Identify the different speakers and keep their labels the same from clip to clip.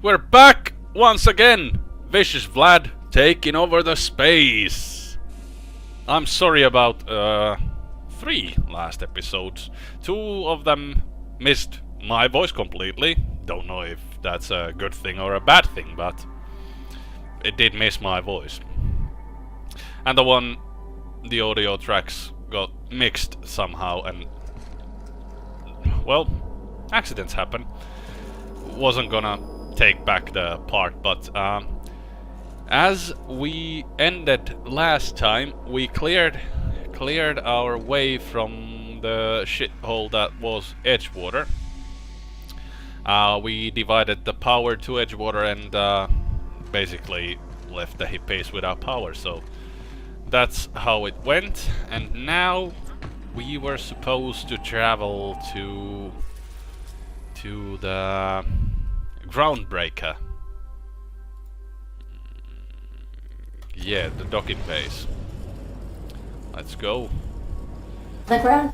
Speaker 1: We're back once again! Vicious Vlad taking over the space! I'm sorry about 3 last episodes. 2 of them missed my voice completely. Don't know if that's a good thing or a bad thing, but it did miss my voice. And the audio tracks got mixed somehow, and well, accidents happen. Wasn't gonna take back the part, but as we ended last time, we cleared our way from the shithole that was Edgewater. We divided the power to Edgewater and basically left the hippies without power, so that's how it went. And now we were supposed to travel to the Groundbreaker. Yeah, the docking base. Let's go.
Speaker 2: The ground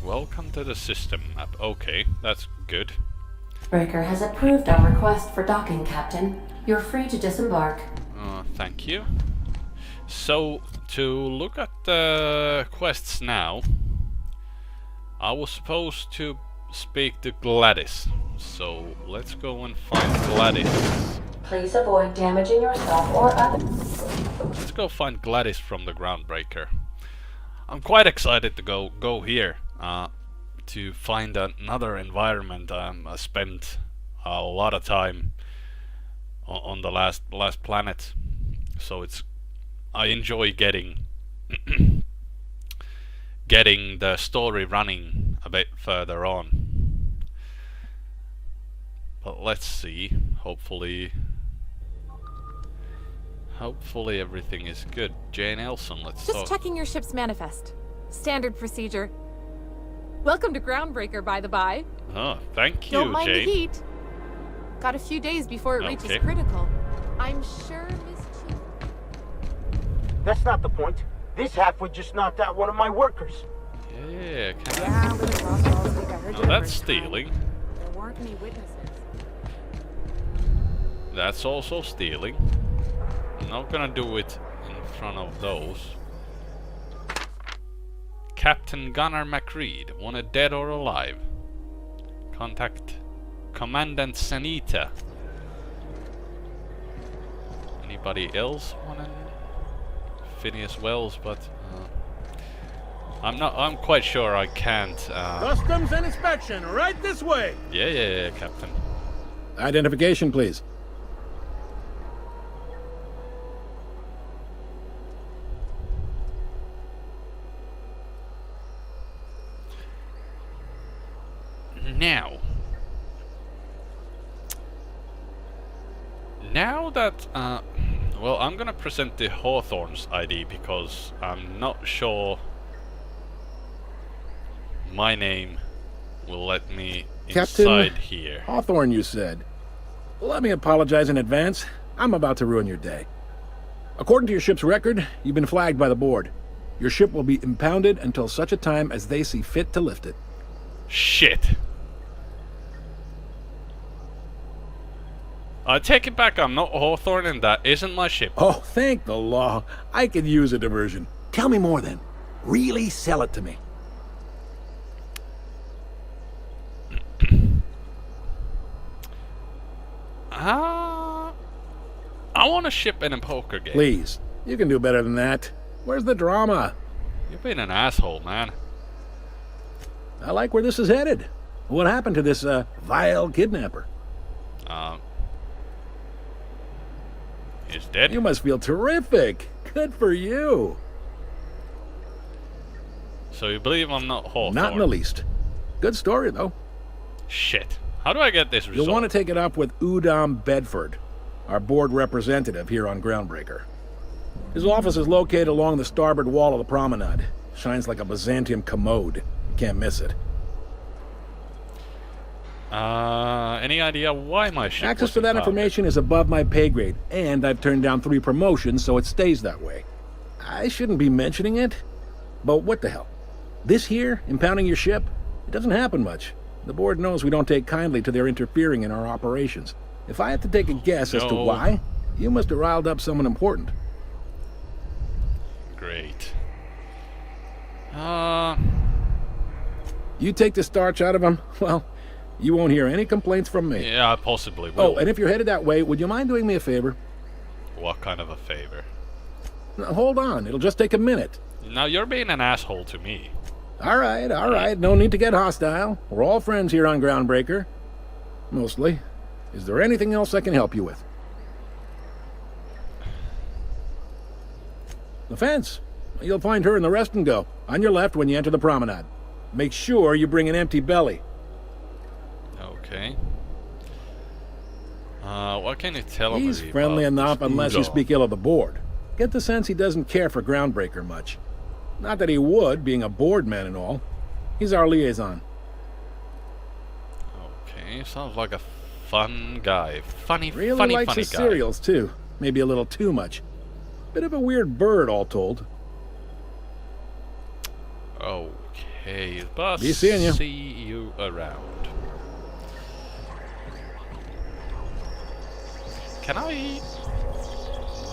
Speaker 1: Welcome to the system map. Okay, that's good.
Speaker 2: breaker has approved our request for docking, Captain. You're free to disembark.
Speaker 1: Thank you. So, to look at the quests now, I was supposed to speak to Gladys. So, let's go and find Gladys.
Speaker 2: Please avoid damaging yourself or others.
Speaker 1: Let's go find Gladys from the Groundbreaker. I'm quite excited to go here to find another environment. I spent a lot of time on the last planet, so I enjoy getting the story running a bit further on. But let's see. Hopefully everything is good. Jane Elson, let's talk.
Speaker 3: Just checking your ship's manifest. Standard procedure. Welcome to Groundbreaker, by the by.
Speaker 1: Oh, thank you,
Speaker 3: Don't mind
Speaker 1: Jane.
Speaker 3: the heat. Got a few days before it reaches
Speaker 1: Okay.
Speaker 3: critical. I'm sure Miss Chief...
Speaker 4: That's not the point. This halfwit just knocked out one of my workers.
Speaker 1: Yeah,
Speaker 3: Yeah, little Ross Balls think I heard you the
Speaker 1: that's
Speaker 3: first time.
Speaker 1: stealing.
Speaker 3: There weren't any witnesses.
Speaker 1: That's also stealing. I'm not gonna do it in front of those. Captain Gunnar McReed, wanted dead or alive. Contact Commandant Sanita. Anybody else wanted Phineas Wells, but I'm quite sure I can't.
Speaker 5: Customs and inspection, right this way.
Speaker 1: Yeah, Captain.
Speaker 5: Identification, please.
Speaker 1: Now that well, I'm gonna present the Hawthorne's ID because I'm not sure my name will let me
Speaker 5: Captain
Speaker 1: inside here.
Speaker 5: Hawthorne, you said. Let me apologize in advance. I'm about to ruin your day. According to your ship's record, you've been flagged by the board. Your ship will be impounded until such a time as they see fit to lift it.
Speaker 1: Shit. I take it back, I'm not Hawthorne and that isn't my ship.
Speaker 5: Oh, thank the law. I could use a diversion. Tell me more then. Really sell it to me.
Speaker 1: I want a ship in a poker game.
Speaker 5: Please. You can do better than that. Where's the drama?
Speaker 1: You've been an asshole, man.
Speaker 5: I like where this is headed. What happened to this, vile kidnapper?
Speaker 1: He's dead.
Speaker 5: You must feel terrific. Good for you.
Speaker 1: So you believe I'm not Hawthorne?
Speaker 5: Not in the least. Good story, though.
Speaker 1: Shit. How do I get this result?
Speaker 5: You'll want to take it up with Udom Bedford, our board representative here on Groundbreaker. His office is located along the starboard wall of the promenade. Shines like a Byzantium commode. You can't miss it.
Speaker 1: Any idea why my ship
Speaker 5: Access
Speaker 1: was
Speaker 5: to that
Speaker 1: impounded?
Speaker 5: information is above my pay grade, and I've turned down 3 promotions, so it stays that way. I shouldn't be mentioning it, but what the hell? This here, impounding your ship, it doesn't happen much. The board knows we don't take kindly to their interfering in our operations. If I had to take a guess as to
Speaker 1: No.
Speaker 5: why, you must have riled up someone important.
Speaker 1: Great.
Speaker 5: You take the starch out of him, well, you won't hear any complaints from me.
Speaker 1: Yeah, I possibly will.
Speaker 5: Oh, and if you're headed that way, would you mind doing me a favor?
Speaker 1: What kind of a favor?
Speaker 5: Now, hold on, it'll just take a minute.
Speaker 1: Now you're being an asshole to me.
Speaker 5: All right, no need to get hostile. We're all friends here on Groundbreaker. Mostly. Is there anything else I can help you with? The fence. You'll find her in the rest and go, on your left when you enter the promenade. Make sure you bring an empty belly.
Speaker 1: Okay. What can you tell him?
Speaker 5: He's friendly enough unless you speak ill of the board. Get the sense he doesn't care for Groundbreaker much. Not that he would, being a board man and all. He's our liaison.
Speaker 1: Okay, sounds like a fun guy. Funny
Speaker 5: Likes his
Speaker 1: guy.
Speaker 5: cereals, too. Maybe a little too much. Bit of a weird bird, all told.
Speaker 1: Okay, but
Speaker 5: Be seeing you.
Speaker 1: see you around. Can I?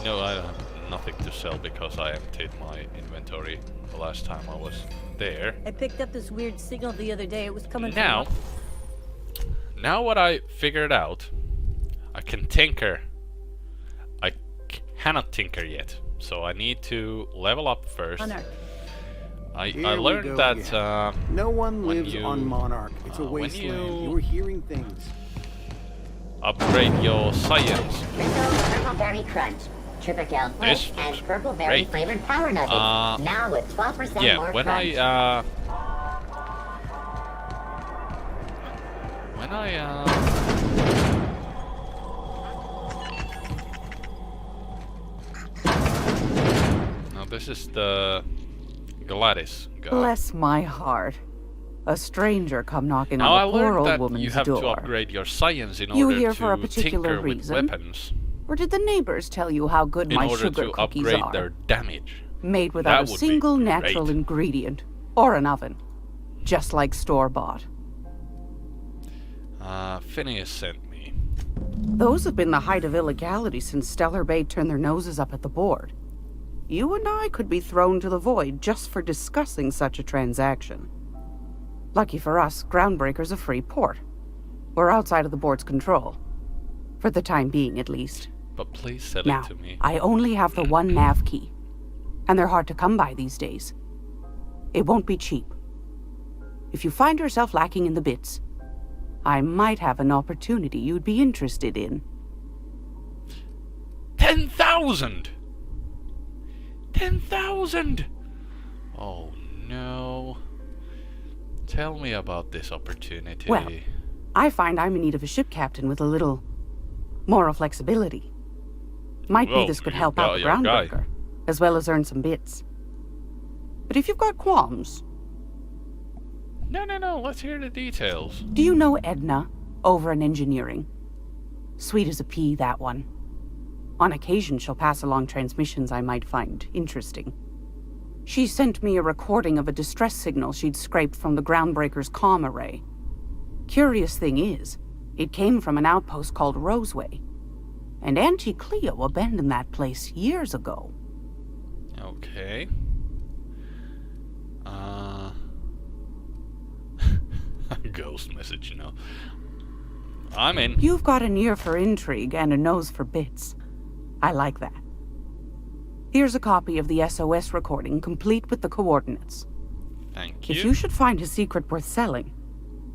Speaker 1: No, I have nothing to sell because I emptied my inventory the last time I was there.
Speaker 6: I picked up this weird signal the other day. It was coming
Speaker 1: Now what I figured out, I can tinker. I cannot tinker yet, so I need to level up first.
Speaker 6: Monarch.
Speaker 1: I
Speaker 7: Here we
Speaker 1: learned
Speaker 7: go
Speaker 1: that
Speaker 7: again. No one
Speaker 1: when
Speaker 7: lives
Speaker 1: you-
Speaker 7: on Monarch. It's a
Speaker 1: when
Speaker 7: wasteland.
Speaker 1: you-
Speaker 7: You're hearing things.
Speaker 1: upgrade your science.
Speaker 8: Purple berry crunch, triple gel
Speaker 1: This
Speaker 8: flake, and
Speaker 1: looks
Speaker 8: purple berry
Speaker 1: great.
Speaker 8: flavored power nuggets. Now with 12%
Speaker 1: Yeah,
Speaker 8: more
Speaker 1: when
Speaker 8: crunch. Now this is the Gladys guy.
Speaker 9: Bless my heart. A stranger come knocking
Speaker 1: Now I
Speaker 9: on the poor
Speaker 1: learned
Speaker 9: old
Speaker 1: that
Speaker 9: woman's
Speaker 1: you have
Speaker 9: door.
Speaker 1: to upgrade your science in
Speaker 9: You
Speaker 1: order
Speaker 9: here
Speaker 1: to
Speaker 9: for a particular
Speaker 1: tinker with
Speaker 9: reason?
Speaker 1: weapons.
Speaker 9: Or did the neighbors tell you how good
Speaker 1: In
Speaker 9: my
Speaker 1: order
Speaker 9: sugar
Speaker 1: to
Speaker 9: cookies
Speaker 1: upgrade
Speaker 9: are?
Speaker 1: their damage.
Speaker 9: Made
Speaker 1: That
Speaker 9: without a
Speaker 1: would be
Speaker 9: single natural
Speaker 1: great.
Speaker 9: ingredient. Or an oven. Just like store-bought.
Speaker 1: Phineas sent me.
Speaker 9: Those have been the height of illegality since Stellar Bay turned their noses up at the board. You and I could be thrown to the void just for discussing such a transaction. Lucky for us, Groundbreaker's a free port. We're outside of the board's control. For the time being, at least.
Speaker 1: But please sell
Speaker 9: Now,
Speaker 1: it to me.
Speaker 9: I only have the one nav key. And they're hard to come by these days. It won't be cheap. If you find yourself lacking in the bits, I might have an opportunity you'd be interested in.
Speaker 1: 10,000! 10,000! Oh no. Tell me about this opportunity.
Speaker 9: Well, I find I'm in need of a ship captain with a little moral flexibility. Might
Speaker 1: Well,
Speaker 9: be this could
Speaker 1: you
Speaker 9: help
Speaker 1: got
Speaker 9: out the
Speaker 1: your guy.
Speaker 9: Groundbreaker, as well as earn some bits. But if you've got qualms,
Speaker 1: No, let's hear the details.
Speaker 9: do you know Edna over in engineering? Sweet as a pea, that one. On occasion, she'll pass along transmissions I might find interesting. She sent me a recording of a distress signal she'd scraped from the Groundbreaker's comm array. Curious thing is, it came from an outpost called Roseway. And Auntie Cleo abandoned that place years ago.
Speaker 1: Okay. Ghost message, I'm in.
Speaker 9: You've got an ear for intrigue and a nose for bits. I like that. Here's a copy of the SOS recording, complete with the coordinates.
Speaker 1: Thank you.
Speaker 9: If you should find a secret worth selling,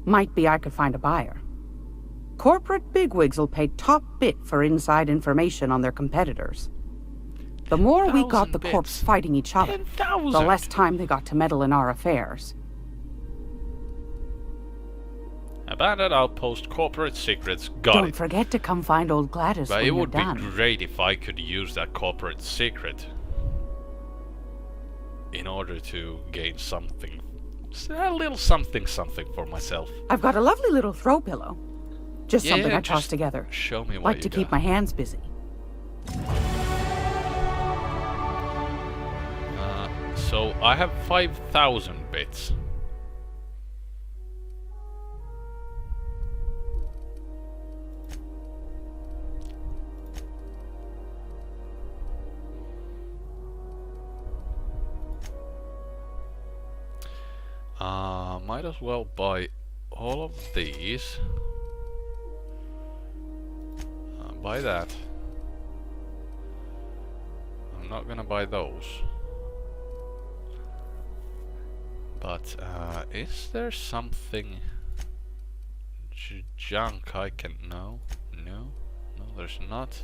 Speaker 9: might be I could find a buyer. Corporate bigwigs will pay top bit for inside information on their competitors. The more we got
Speaker 1: 10,000
Speaker 9: the corps
Speaker 1: bits.
Speaker 9: fighting each other,
Speaker 1: 10,000!
Speaker 9: the less time they got to meddle in our affairs.
Speaker 1: Abandoned outpost, corporate secrets, got
Speaker 9: Don't
Speaker 1: it.
Speaker 9: forget to come find old Gladys
Speaker 1: But
Speaker 9: when
Speaker 1: it
Speaker 9: you're
Speaker 1: would be
Speaker 9: done.
Speaker 1: great if I could use that corporate secret in order to gain something. A little something for myself.
Speaker 9: I've got a lovely little throw pillow. Just something I
Speaker 1: just
Speaker 9: tossed together.
Speaker 1: Show me what
Speaker 9: Like
Speaker 1: you
Speaker 9: to keep
Speaker 1: got.
Speaker 9: my hands busy.
Speaker 1: So I have 5,000 bits. Might as well buy all of these. Buy that. I'm not gonna buy those. But is there something junk I can... No, there's not.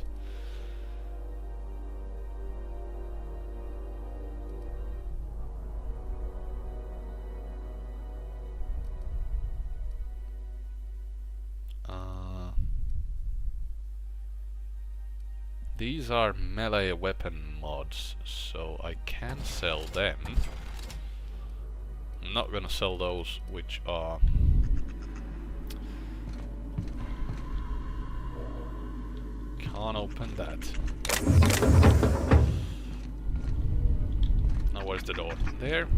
Speaker 1: These are melee weapon mods, so I can sell them. I'm not gonna sell those which are... Can't open that. Now where's the door? There.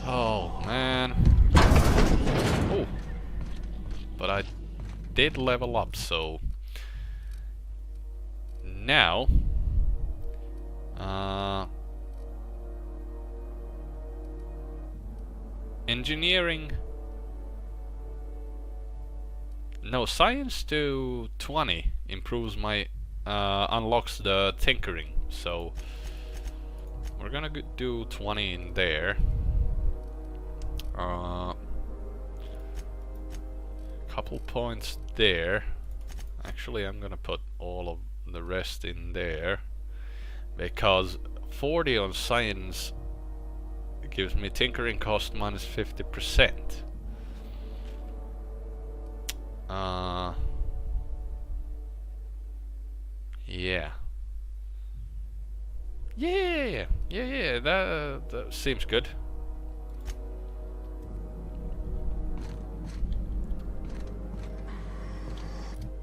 Speaker 1: Oh man. Oh. But I did level up, so... Now... engineering... No, science to 20 improves my... unlocks the tinkering, so... We're gonna do 20 in there. Couple points there. Actually, I'm gonna put all of the rest in there. Because 40 on science gives me tinkering cost minus 50%. Yeah. Yeah, that seems good.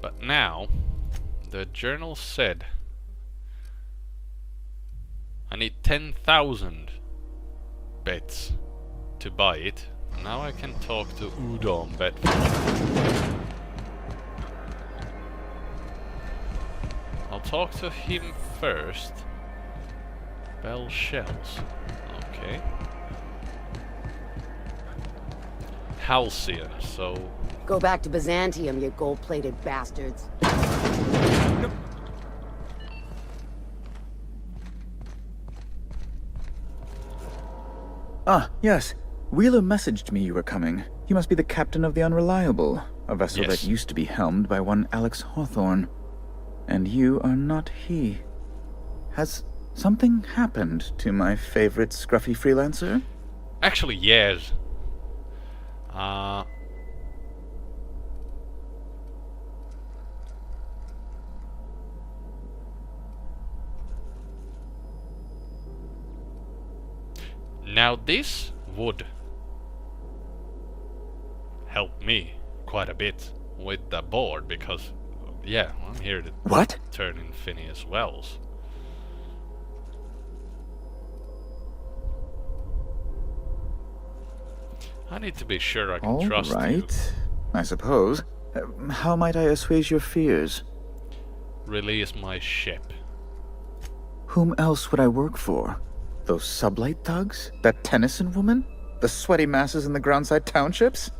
Speaker 1: But now, the journal said I need 10,000 bits to buy it. Now I can talk to Udon Bedford. I'll talk to him first. Bell shells. Okay. Halcyon, so...
Speaker 10: Go back to Byzantium, you gold-plated bastards.
Speaker 11: Ah, yes. Wheeler messaged me you were coming. You must be the captain of the Unreliable, a vessel that used to be helmed by one Alex Hawthorne. And you are not he. Has something happened to my favorite scruffy freelancer?
Speaker 1: Actually, yes. Now this would help me quite a bit with the board, because, yeah, I'm here to turn in Phineas Wells. I need to be sure I can trust you.
Speaker 11: All right, I suppose. How might I assuage your fears?
Speaker 1: Release my ship.
Speaker 11: Whom else would I work for? Those sublight thugs? That Tennyson woman? The sweaty masses in the groundside townships?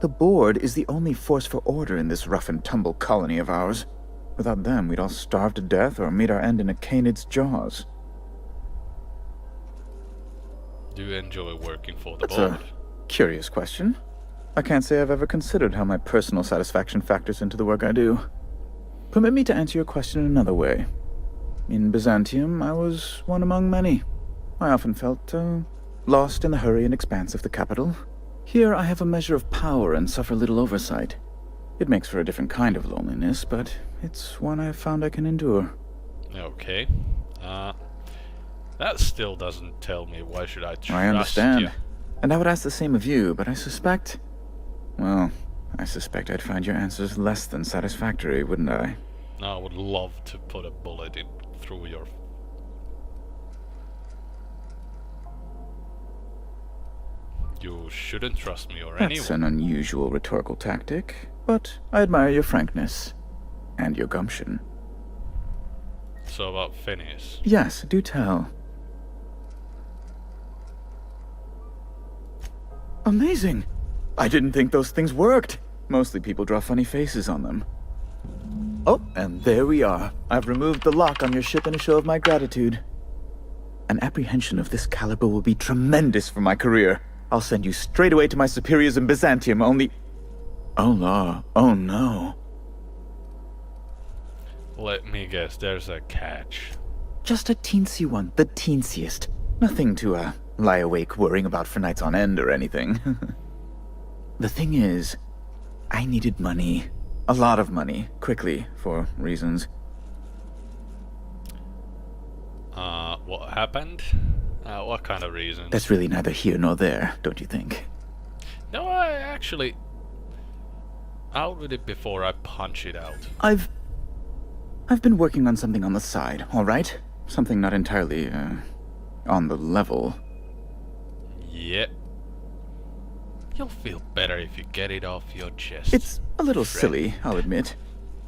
Speaker 11: The board is the only force for order in this rough-and-tumble colony of ours. Without them, we'd all starve to death or meet our end in a canid's jaws.
Speaker 1: Do you enjoy working for the
Speaker 11: That's
Speaker 1: board?
Speaker 11: a curious question. I can't say I've ever considered how my personal satisfaction factors into the work I do. Permit me to answer your question another way. In Byzantium, I was one among many. I often felt lost in the hurry and expanse of the capital. Here I have a measure of power and suffer little oversight. It makes for a different kind of loneliness, but it's one I've found I can endure.
Speaker 1: Okay. That still doesn't tell me why should I trust you.
Speaker 11: I understand. And I would ask the same of you, but I suspect... Well, I suspect I'd find your answers less than satisfactory, wouldn't I?
Speaker 1: I would love to put a bullet in through your... You shouldn't trust me or anyone.
Speaker 11: That's an unusual rhetorical tactic, but I admire your frankness. And your gumption.
Speaker 1: So about Phineas?
Speaker 11: Yes, do tell. Amazing. I didn't think those things worked. Mostly people draw funny faces on them. Oh, and there we are. I've removed the lock on your ship in a show of my gratitude. An apprehension of this caliber will be tremendous for my career. I'll send you straight away to my superiors in Byzantium, only... Oh, no. Oh, no.
Speaker 1: Let me guess, there's a catch.
Speaker 11: Just a teensy one, the teensiest. Nothing to, lie awake worrying about for nights on end or anything. The thing is, I needed money. A lot of money, quickly, for reasons.
Speaker 1: What happened? What kind of reasons?
Speaker 11: That's really neither here nor there, don't you think?
Speaker 1: No, I actually... Out with it before I punch it out.
Speaker 11: I've been working on something on the side, all right? Something not entirely, on the level.
Speaker 1: Yep. You'll feel better if you get it off your chest.
Speaker 11: It's a little silly, I'll admit.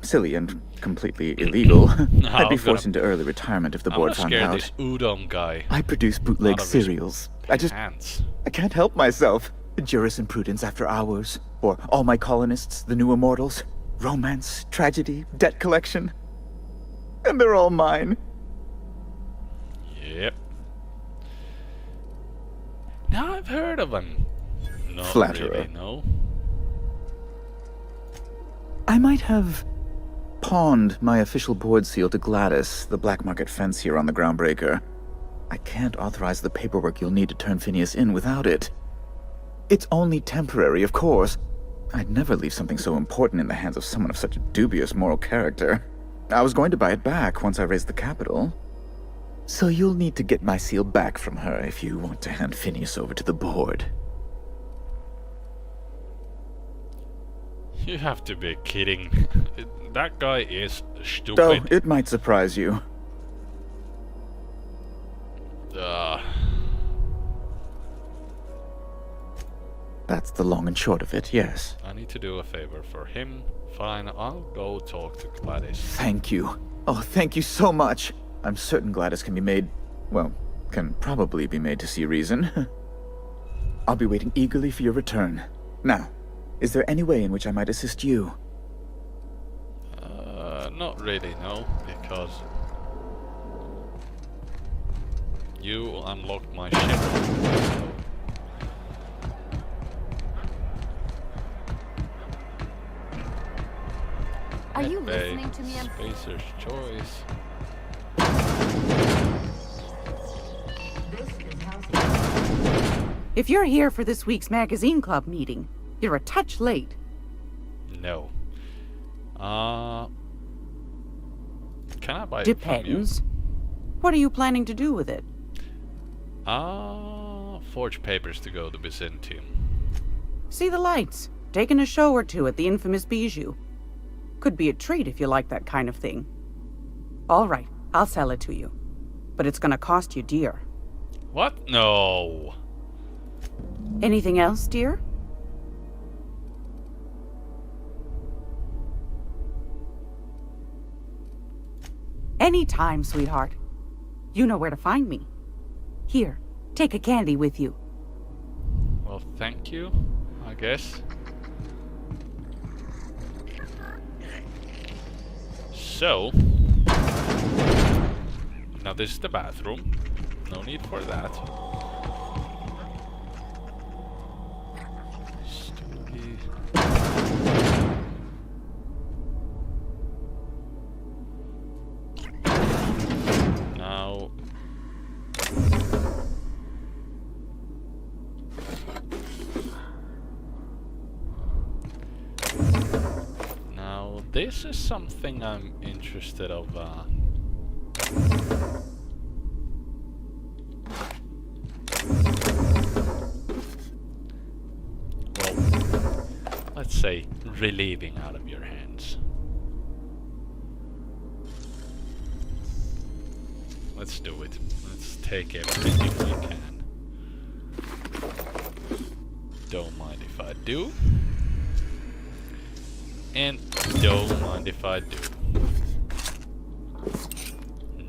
Speaker 11: Silly and completely illegal. I'd be forced into early retirement if the board found out.
Speaker 1: I'm scared this udon guy.
Speaker 11: I produce bootleg cereals. I can't help myself. Jurisprudence after hours, or All My Colonists, The New Immortals, romance, tragedy, debt collection. And they're all mine.
Speaker 1: Yep. Now I've heard of him. Not
Speaker 11: Flatterer.
Speaker 1: really, no.
Speaker 11: I might have pawned my official board seal to Gladys, the black market fence here on the Groundbreaker. I can't authorize the paperwork you'll need to turn Phineas in without it. It's only temporary, of course. I'd never leave something so important in the hands of someone of such a dubious moral character. I was going to buy it back once I raised the capital. So you'll need to get my seal back from her if you want to hand Phineas over to the board.
Speaker 1: You have to be kidding. That guy is stupid.
Speaker 11: Though it might surprise you. That's the long and short of it, yes.
Speaker 1: I need to do a favor for him. Fine, I'll go talk to Gladys.
Speaker 11: Thank you. Oh, thank you so much. I'm certain Gladys can be made... well, can probably be made to see reason. I'll be waiting eagerly for your return. Now, is there any way in which I might assist you?
Speaker 1: Not really, no, because... you unlocked my ship.
Speaker 3: Are you listening to me?
Speaker 1: Spacer's choice.
Speaker 9: If you're here for this week's magazine club meeting, you're a touch late.
Speaker 1: No. Can I buy
Speaker 9: Depends.
Speaker 1: it from
Speaker 9: What are you planning to do with it?
Speaker 1: you? Forge papers to go to Byzantium.
Speaker 9: See the lights. Taking a show or two at the infamous Bijou. Could be a treat if you like that kind of thing. All right, I'll sell it to you. But it's gonna cost you dear.
Speaker 1: What? No.
Speaker 9: Anything else, dear? Anytime, sweetheart. You know where to find me. Here, take a candy with you.
Speaker 1: Well, thank you, I guess. So... now this is the bathroom. No need for that. Stupid. Now... now this is something I'm interested of. Well, let's say relieving out of your hands. Let's do it. Let's take everything we can. Don't mind if I do. And don't mind if I do.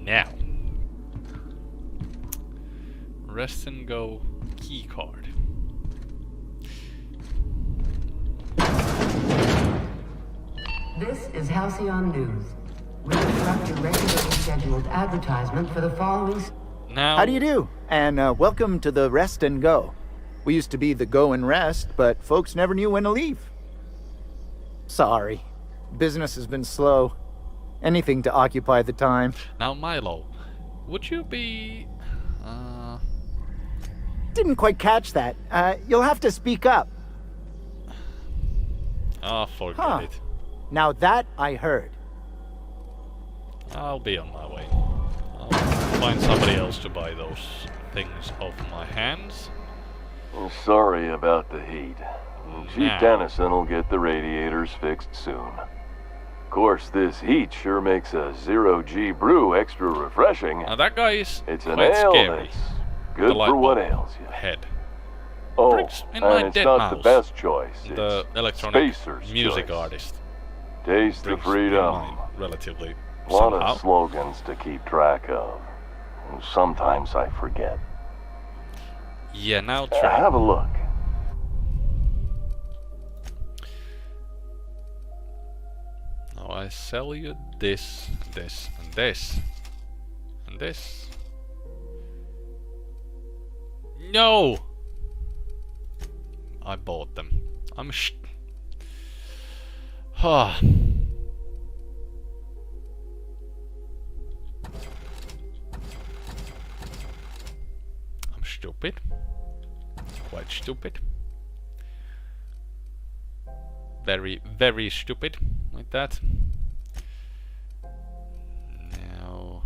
Speaker 1: Now. Rest and go key card.
Speaker 2: This is Halcyon News. We interrupt your regularly scheduled advertisement for the following...
Speaker 1: Now...
Speaker 11: How do you do? And welcome to the Rest and Go. We used to be the Go and Rest, but folks never knew when to leave. Sorry. Business has been slow. Anything to occupy the time.
Speaker 1: Now, Milo, would you be...
Speaker 11: Didn't quite catch that. You'll have to speak up.
Speaker 1: Oh, forget it.
Speaker 11: Now that I heard.
Speaker 1: I'll be on my way. I'll find somebody else to buy those things off my hands.
Speaker 8: Sorry about the heat. Chief Dennison will get the radiators fixed soon. Of course, this heat sure makes a zero-G brew extra refreshing.
Speaker 1: Now that guy is
Speaker 8: It's an
Speaker 1: quite
Speaker 8: ale
Speaker 1: scary.
Speaker 8: that's good for what ails you.
Speaker 1: Head.
Speaker 8: Oh,
Speaker 1: Bricks in my
Speaker 8: and it's
Speaker 1: dead
Speaker 8: not
Speaker 1: mouse.
Speaker 8: the best choice.
Speaker 1: The
Speaker 8: It's
Speaker 1: electronic
Speaker 8: Spacer's
Speaker 1: music
Speaker 8: choice.
Speaker 1: artist.
Speaker 8: Taste the
Speaker 1: Brings
Speaker 8: freedom.
Speaker 1: mine relatively
Speaker 8: A lot
Speaker 1: somehow.
Speaker 8: of slogans to keep track of. Sometimes I forget.
Speaker 1: Yeah, now try.
Speaker 8: Have a look.
Speaker 1: Now I sell you this, this, and this. And this. No! I bought them. I'm I'm stupid. Quite stupid. Very, very stupid. Like that. Now...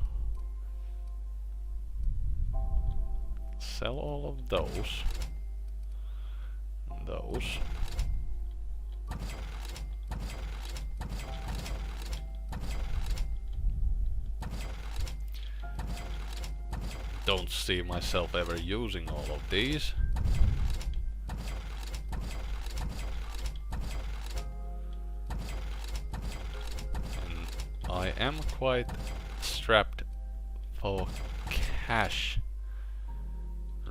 Speaker 1: sell all of those. And those. Don't see myself ever using all of these. And I am quite strapped for cash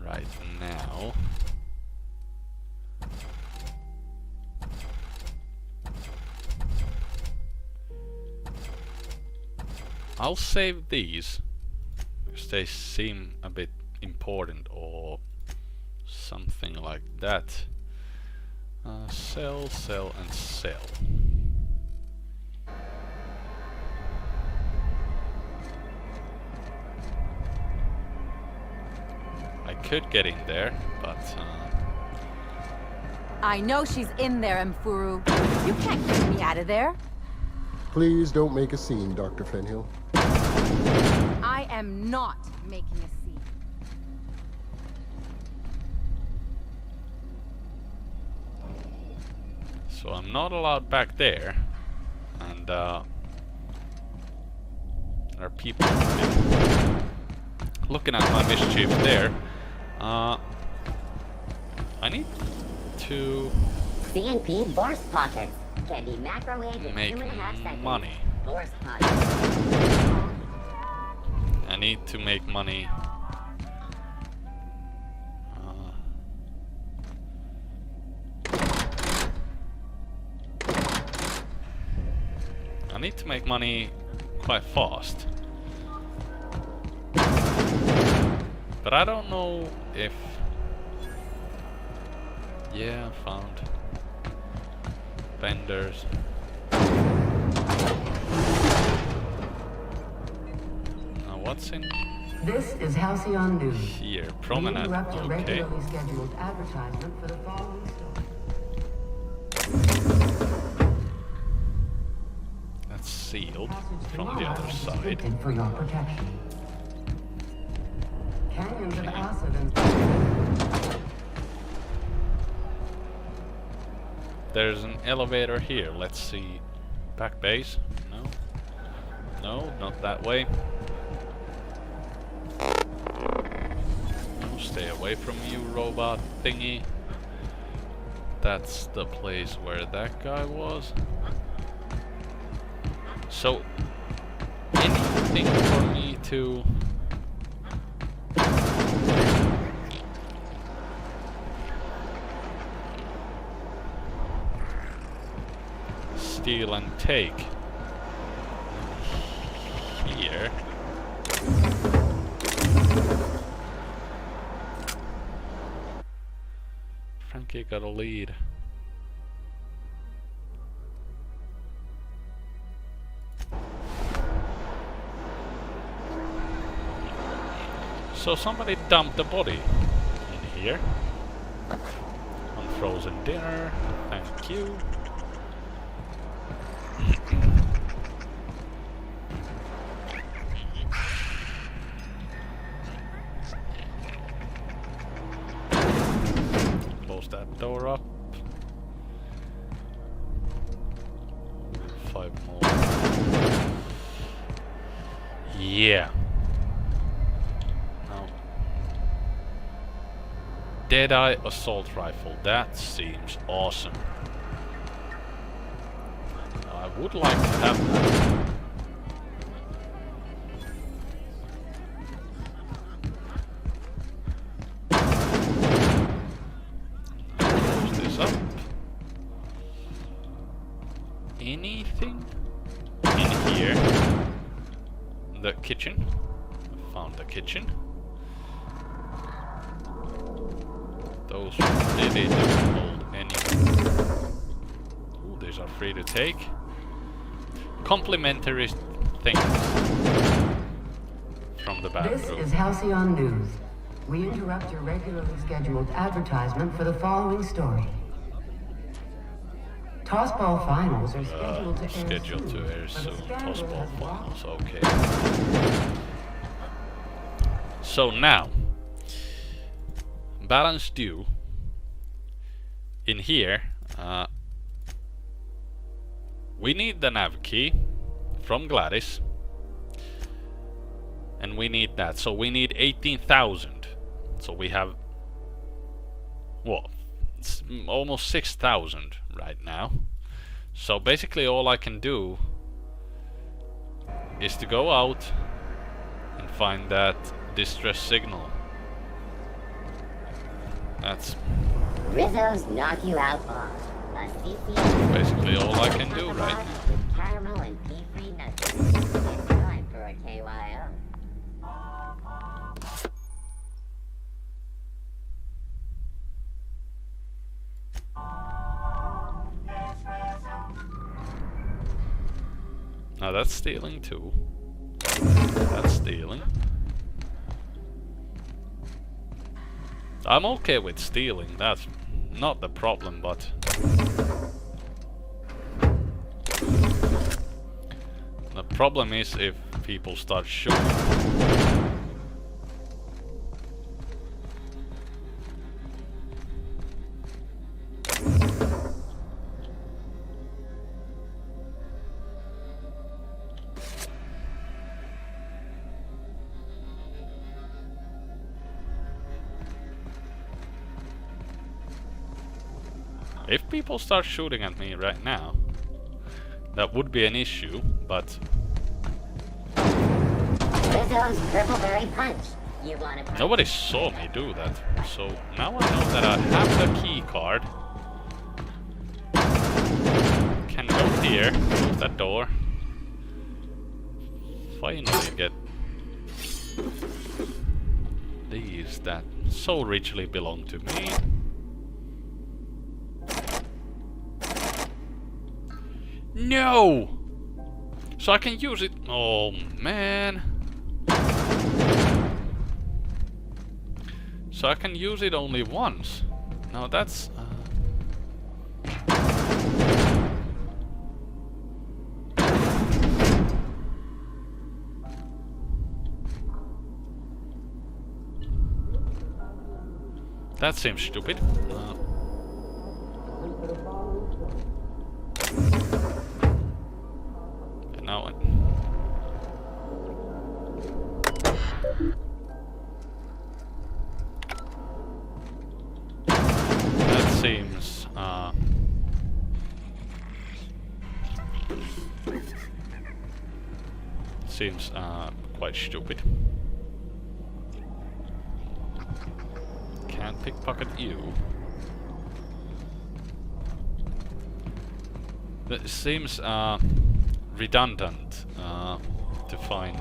Speaker 1: right now. I'll save these because they seem a bit important or something like that. Sell, sell, and sell. I could get in there, but
Speaker 3: I know she's in there, Mfuru. You can't get me out of there.
Speaker 12: Please don't make a scene, Dr. Fenhill.
Speaker 3: I am not making a scene.
Speaker 1: so I'm not allowed back there, and there are people looking at my mischief there. I need to
Speaker 10: CNP burst pockets can be microwaved in
Speaker 1: make
Speaker 10: 2.5 seconds.
Speaker 1: money.
Speaker 10: Burst pockets.
Speaker 1: I need to make money. I need to make money quite fast. But I don't know if... Yeah, found vendors. Now what's in
Speaker 2: This is Halcyon News.
Speaker 1: here?
Speaker 2: We
Speaker 1: Promenade,
Speaker 2: interrupt your
Speaker 1: okay.
Speaker 2: regularly scheduled advertisement for the following story.
Speaker 1: That's sealed
Speaker 2: Passage
Speaker 1: from the
Speaker 2: below
Speaker 1: other
Speaker 2: is
Speaker 1: side.
Speaker 2: restricted for your protection. Canyons of acid and...
Speaker 1: There's an elevator here. Let's see. Back base? No. No, not that way. No, stay away from you, robot thingy. That's the place where that guy was. So, anything for me to... steal and take. Here. Frankie got a lead. So somebody dumped the body in here. Unfrozen dinner. Thank you. Close that door up. 5 more. Yeah. Now, Deadeye assault rifle. That seems awesome. I would like to have that. Close this up. Anything in here? The kitchen. Found the kitchen. Those really don't hold any. Ooh, these are free to take. Complimentary things from the bathroom.
Speaker 2: This is Halcyon News. We interrupt your regularly scheduled advertisement for the following story. Tossball finals are scheduled to air soon.
Speaker 1: Tossball finals, okay. So now, balance due. In here, we need the nav key from Gladys, and we need that. So we need 18,000. So we have, well, it's almost 6,000 right now. So basically all I can do is to go out and find that distress signal. That's
Speaker 13: Rizzo's knock you out boss.
Speaker 1: Basically all I can do right now.
Speaker 13: With caramel and pea-free nuts. It's time for a KYO.
Speaker 1: Now that's stealing too. That's stealing. I'm okay with stealing, that's not the problem, but the problem is if people start shooting. If people start shooting at me right now, that would be an issue, but
Speaker 13: Rizzo's purple-berry punch. You want to
Speaker 1: nobody saw me do that. So now I know that I have the key card. Can go here, close that door. Finally get these that so richly belong to me. No! So I can use it. Oh man. So I can use it only once. Now that's that seems stupid. And now that seems quite stupid. Can't pickpocket you. It seems redundant to find.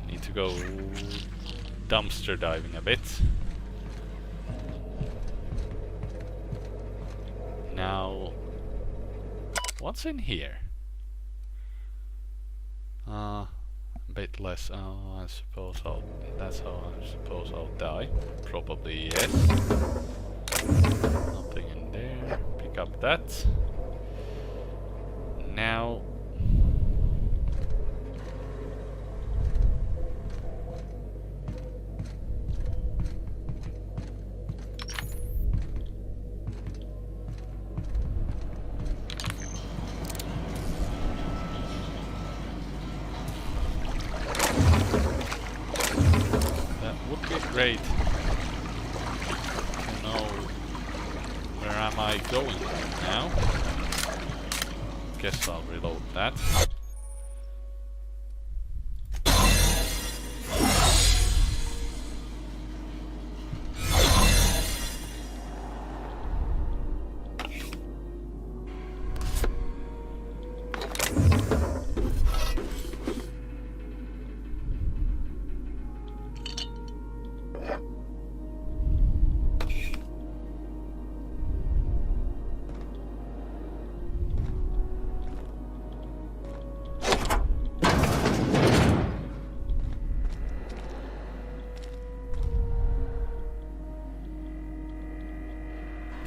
Speaker 1: Need to go dumpster diving a bit. Now, what's in here? A bit less. Oh, I suppose that's how I suppose I'll die. Probably yes. Nothing in there. Pick up that. Now. Great to know where am I going right now. Guess I'll reload that.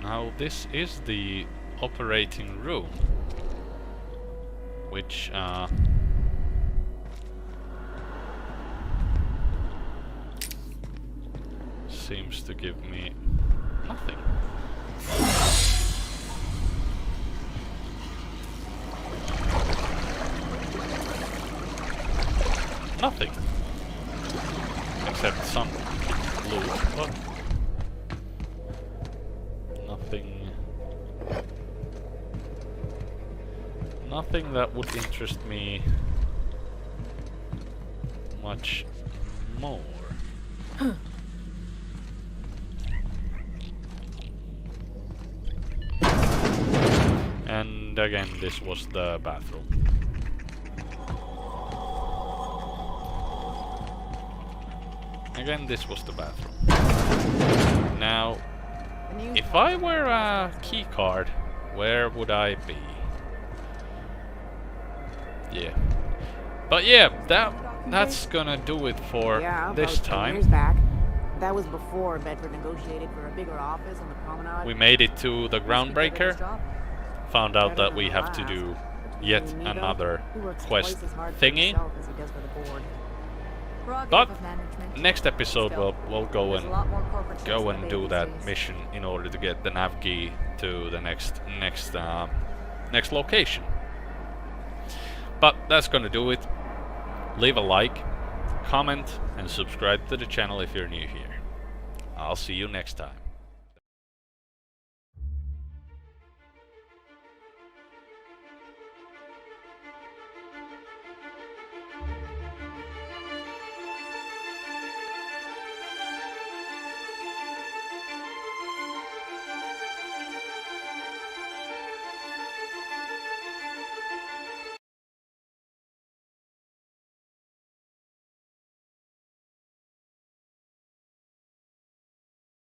Speaker 1: Now this is the operating room, which seems to give me nothing. Nothing. Except some loot, but nothing that would interest me much more. And again, this was the bathroom. Again, this was the bathroom. Now, if I were a key card, where would I be? Yeah. But yeah, that's gonna do it for this time.
Speaker 6: Years back. That was before Bedford negotiated for a bigger office on the promenade.
Speaker 1: We made it to the Groundbreaker. Found out that we have to do yet another quest thingy. But next episode we'll go and do that mission in order to get the nav key to the next location. But that's gonna do it. Leave a like, comment, and subscribe to the channel if you're new here. I'll see you next time.